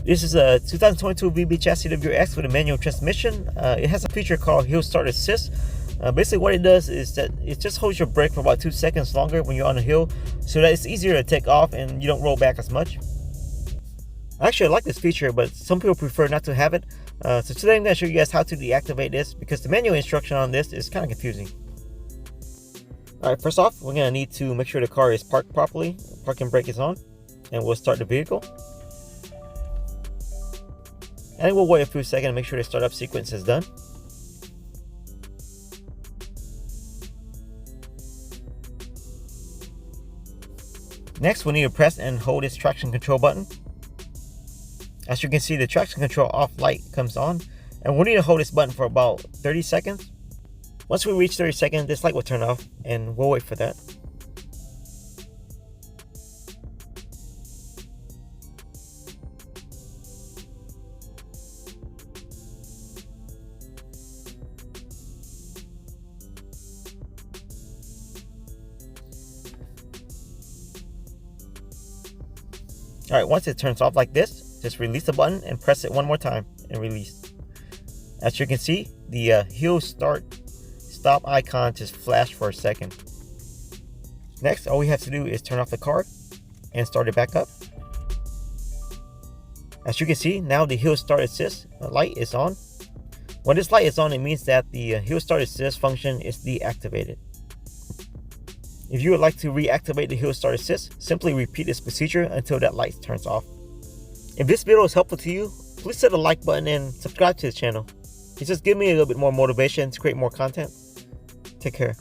This is a 2022 VB chassis WRX with a manual transmission. It has a feature called Hill Start Assist. Basically what it does is that it just holds your brake for about 2 seconds longer when you're on a hill, so that it's easier to take off and you don't roll back as much. Actually, I like this feature, but some people prefer not to have it. So today I'm going to show you guys how to deactivate this, because the manual instruction on this is kind of confusing. Alright, first off, we're going to need to make sure the car is parked properly. Parking brake is on, and we'll start the vehicle. And we'll wait a few seconds to make sure the startup sequence is done. Next, we need to press and hold this traction control button. As you can see, the traction control off light comes on, and we'll need to hold this button for about 30 seconds. Once we reach 30 seconds, this light will turn off, and we'll wait for that. Alright, once it turns off like this, just release the button and press it one more time and release. As you can see, the hill stop icon just flashed for a second. Next, all we have to do is turn off the car and start it back up. As you can see, now the hill start assist light is on. When this light is on, it means that the hill start assist function is deactivated. If you would like to reactivate the hill start assist, simply repeat this procedure until that light turns off. If this video is helpful to you, please hit the like button and subscribe to the channel. It just gives me a little bit more motivation to create more content. Take care.